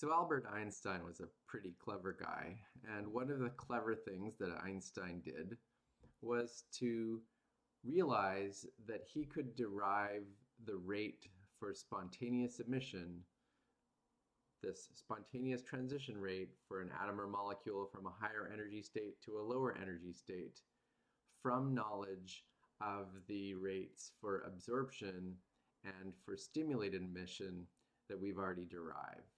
So Albert Einstein was a pretty clever guy, and one of the clever things that Einstein did was to realize that he could derive the rate for spontaneous emission, this spontaneous transition rate for an atom or molecule from a higher energy state to a lower energy state, from knowledge of the rates for absorption and for stimulated emission that we've already derived.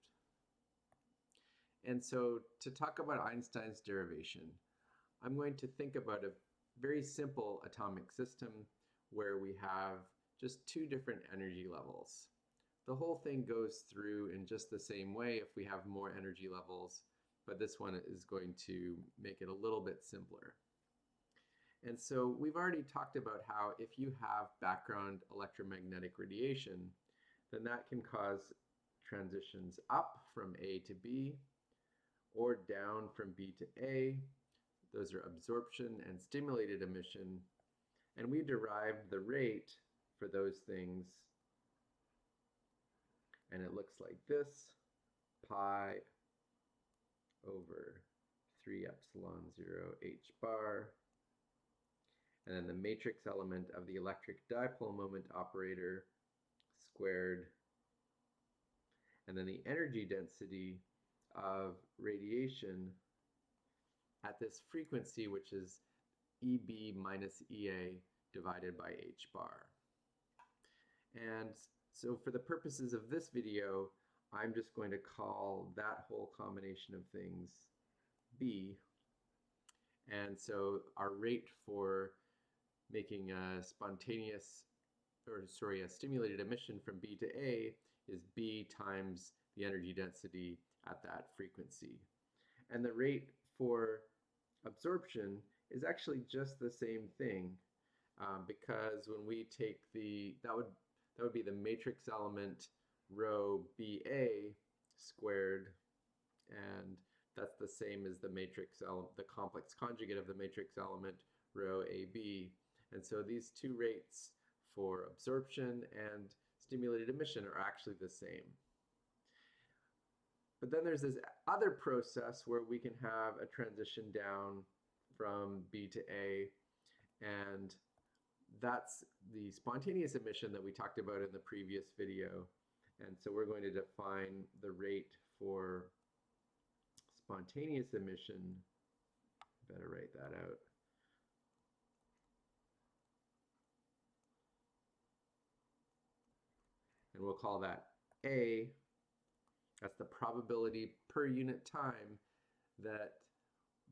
And so to talk about Einstein's derivation, I'm going to think about a very simple atomic system where we have just two different energy levels. The whole thing goes through in just the same way if we have more energy levels, but this one is going to make it a little bit simpler. And so we've already talked about how if you have background electromagnetic radiation, then that can cause transitions up from A to B, or down from B to A. Those are absorption and stimulated emission. And we derived the rate for those things. And it looks like this, pi over 3 epsilon 0 h bar. And then the matrix element of the electric dipole moment operator squared. And then the energy density of radiation at this frequency, which is EB minus EA divided by h bar. And so for the purposes of this video, I'm just going to call that whole combination of things B. And so our rate for making a a stimulated emission from B to A is B times the energy density at that frequency. And the rate for absorption is actually just the same thing, because when we take that would be the matrix element rho BA squared, and that's the same as the matrix the complex conjugate of the matrix element rho AB. And so these two rates for absorption and stimulated emission are actually the same. But then there's this other process where we can have a transition down from B to A, and that's the spontaneous emission that we talked about in the previous video. And so we're going to define the rate for spontaneous emission. Better write that out. And we'll call that A. That's the probability per unit time that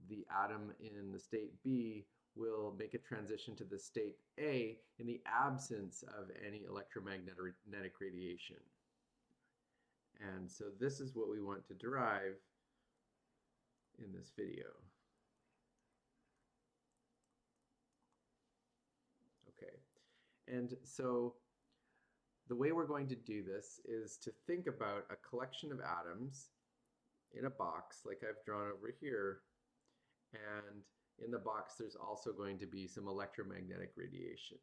the atom in the state B will make a transition to the state A in the absence of any electromagnetic radiation. And so this is what we want to derive in this video. Okay, and so the way we're going to do this is to think about a collection of atoms in a box like I've drawn over here, and in the box there's also going to be some electromagnetic radiation.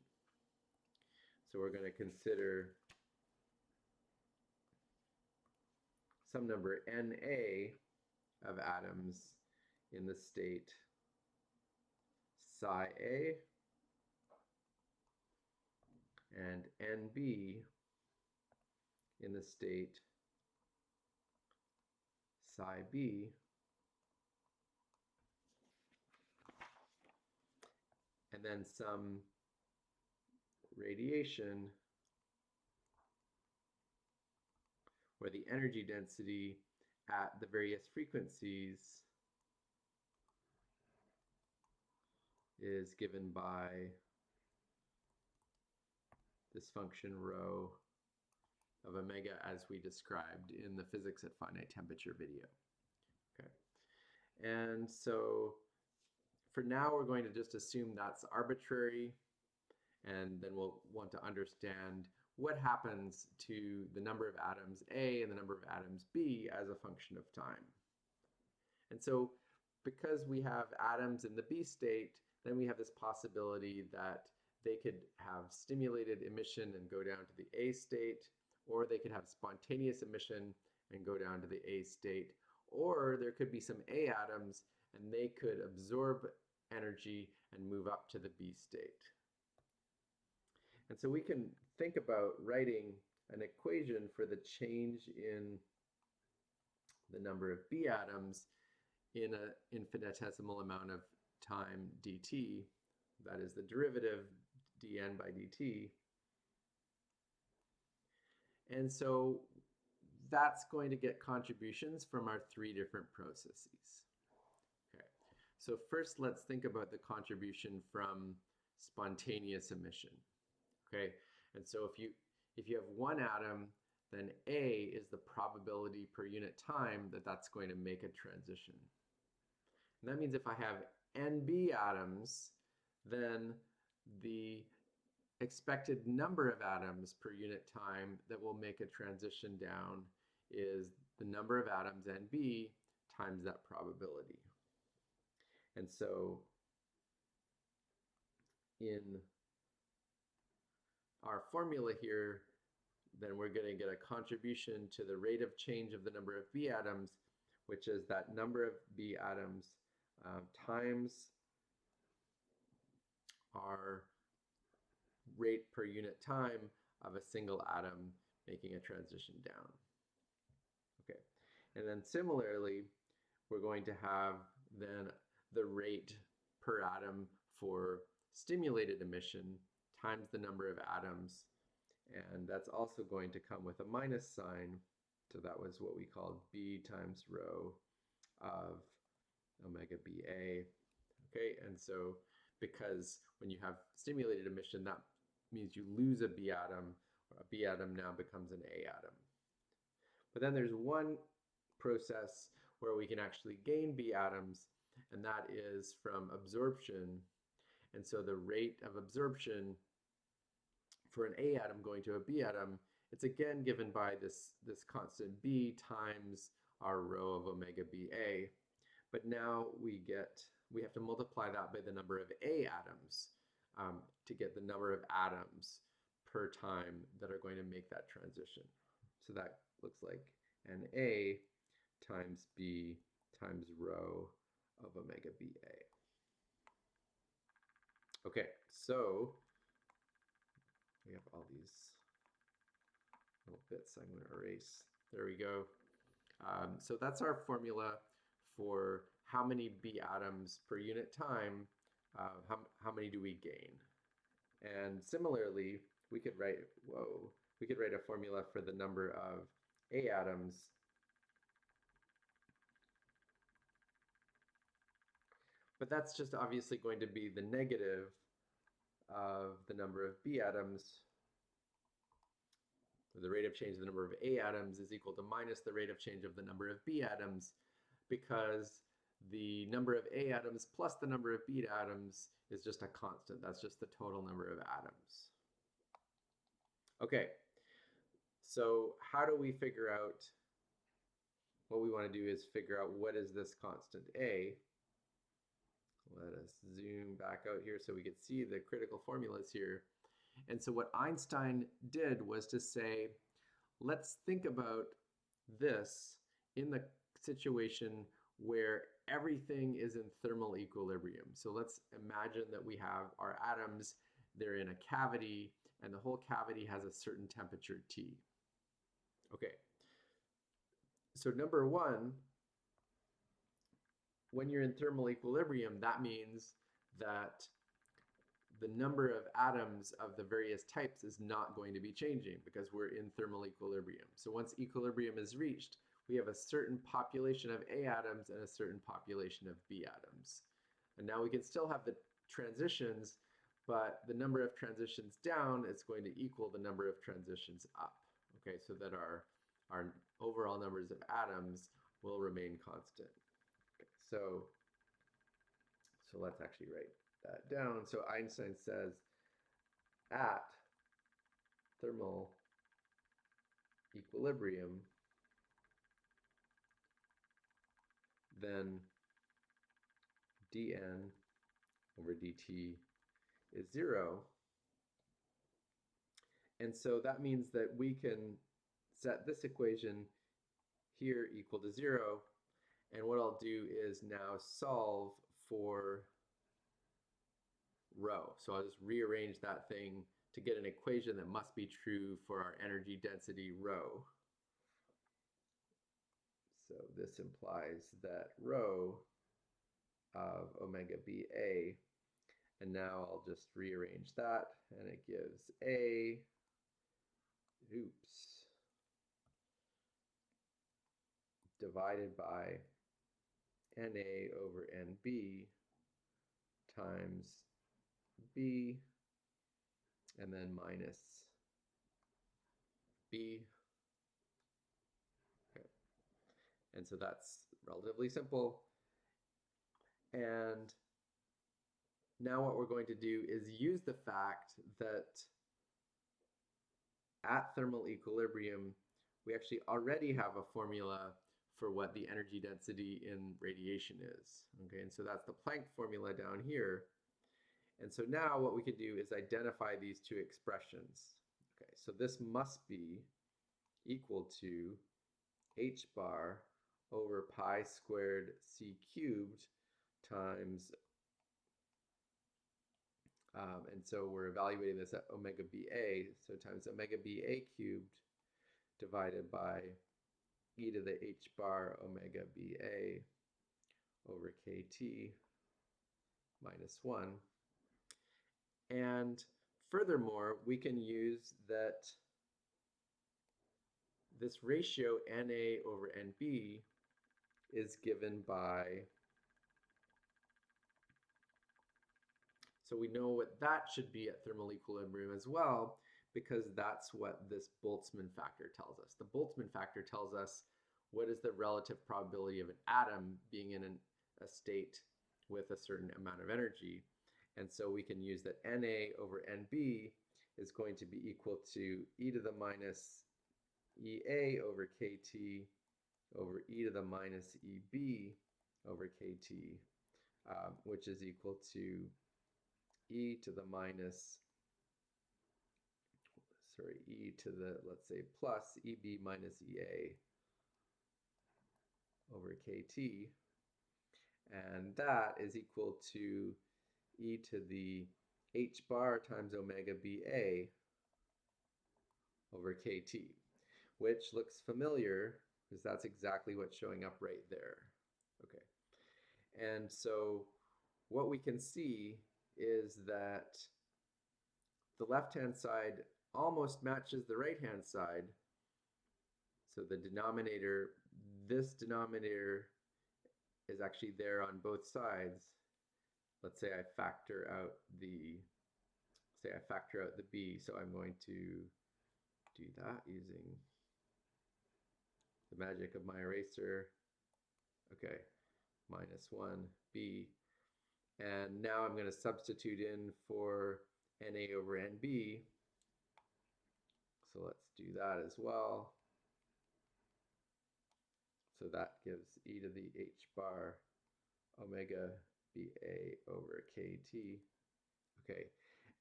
So we're going to consider some number NA of atoms in the state psi A and NB in the state psi B, and then some radiation where the energy density at the various frequencies is given by this function rho of omega as we described in the physics at finite temperature video. Okay, and so for now we're going to just assume that's arbitrary, and then we'll want to understand what happens to the number of atoms A and the number of atoms B as a function of time. And so because we have atoms in the B state, then we have this possibility that they could have stimulated emission and go down to the A state, or they could have spontaneous emission and go down to the A state. Or there could be some A atoms and they could absorb energy and move up to the B state. And so we can think about writing an equation for the change in the number of B atoms in an infinitesimal amount of time dt, that is the derivative dn by dt. And so that's going to get contributions from our three different processes. Okay, so first let's think about the contribution from spontaneous emission. Okay, and so if you have one atom, then A is the probability per unit time that that's going to make a transition. And that means if I have NB atoms, then the expected number of atoms per unit time that will make a transition down is the number of atoms NB times that probability. And so in our formula here, then we're going to get a contribution to the rate of change of the number of B atoms, which is that number of B atoms times our rate per unit time of a single atom making a transition down. Okay, and then similarly, we're going to have then the rate per atom for stimulated emission times the number of atoms, and that's also going to come with a minus sign. So that was what we called B times rho of omega BA. Okay, and so because when you have stimulated emission, that means you lose a B atom, or a B atom now becomes an A atom. But then there's one process where we can actually gain B atoms, and that is from absorption. And so the rate of absorption for an A atom going to a B atom, it's again given by this constant B times our rho of omega BA. But now we have to multiply that by the number of A atoms to get the number of atoms per time that are going to make that transition. So that looks like Na times B times rho of omega BA. Okay, so we have all these little bits I'm going to erase. There we go. So that's our formula for how many B atoms per unit time, how many do we gain? And similarly, we could write a formula for the number of A atoms but that's just obviously going to be the negative of the number of B atoms. The rate of change of the number of A atoms is equal to minus the rate of change of the number of B atoms, because the number of A atoms plus the number of B atoms is just a constant. That's just the total number of atoms. Okay, so how do we figure out, what we want to do is figure out what is this constant A. Let us zoom back out here so we can see the critical formulas here. And so what Einstein did was to say, let's think about this in the situation where everything is in thermal equilibrium. So let's imagine that we have our atoms, they're in a cavity, and the whole cavity has a certain temperature T. Okay, so number one, when you're in thermal equilibrium, that means that the number of atoms of the various types is not going to be changing because we're in thermal equilibrium. So once equilibrium is reached, we have a certain population of A atoms and a certain population of B atoms. And now we can still have the transitions, but the number of transitions down is going to equal the number of transitions up. Okay, so that our overall numbers of atoms will remain constant. Okay, so let's actually write that down. So Einstein says at thermal equilibrium, then dN over dt is 0. And so that means that we can set this equation here equal to 0. And what I'll do is now solve for rho. So I'll just rearrange that thing to get an equation that must be true for our energy density rho. So this implies that rho of omega BA, and now I'll just rearrange that, and it gives A, divided by NA over NB times B, and then minus B. Okay. And so that's relatively simple. And now what we're going to do is use the fact that at thermal equilibrium, we actually already have a formula for what the energy density in radiation is. Okay, and so that's the Planck formula down here. And so now what we could do is identify these two expressions. Okay, so this must be equal to h bar over pi squared c cubed times, and so we're evaluating this at omega BA, so times omega BA cubed divided by e to the h bar omega BA over kt minus 1. And furthermore, we can use that this ratio NA over NB is given by, so we know what that should be at thermal equilibrium as well, because that's what this Boltzmann factor tells us. The Boltzmann factor tells us what is the relative probability of an atom being in a state with a certain amount of energy. And so we can use that NA over NB is going to be equal to e to the minus EA over KT over e to the minus EB over KT, which is equal to e to the minus, e to the, let's say, plus EB minus EA over KT. And that is equal to e to the h bar times omega BA over KT, which looks familiar because that's exactly what's showing up right there. Okay, and so what we can see is that the left-hand side almost matches the right-hand side. So the denominator, this denominator is actually there on both sides. Let's say I factor out the, B, so I'm going to do that using the magic of my eraser. Okay, minus 1b. And now I'm going to substitute in for NA over NB. So let's do that as well. So that gives e to the h bar omega BA over KT. Okay.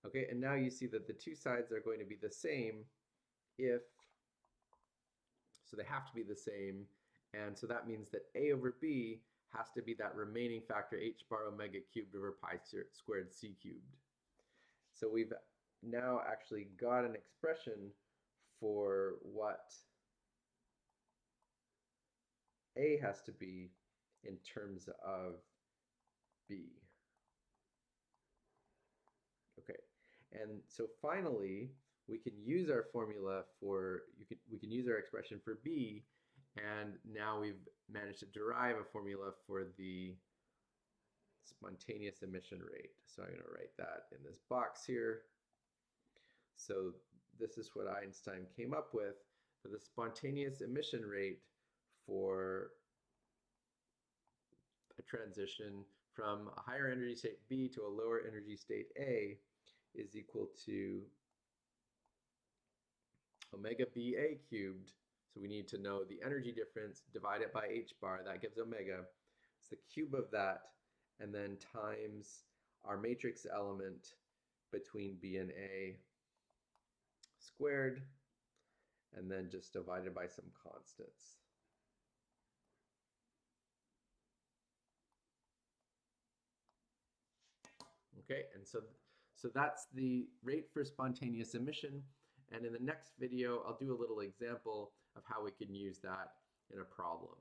Okay, and now you see that the two sides are going to be the same if, so they have to be the same, and so that means that A over B has to be that remaining factor h bar omega cubed over pi squared c cubed. So we've now actually got an expression for what A has to be in terms of B. Okay, and so finally we can use our formula for, we can use our expression for B, and now we've managed to derive a formula for the spontaneous emission rate. So I'm going to write that in this box here. So this is what Einstein came up with for the spontaneous emission rate for a transition from a higher energy state B to a lower energy state A is equal to omega BA cubed. So we need to know the energy difference divided by h bar, that gives omega. It's the cube of that, and then times our matrix element between B and A squared, and then just divided by some constants. Okay, and so that's the rate for spontaneous emission. And in the next video, I'll do a little example of how we can use that in a problem.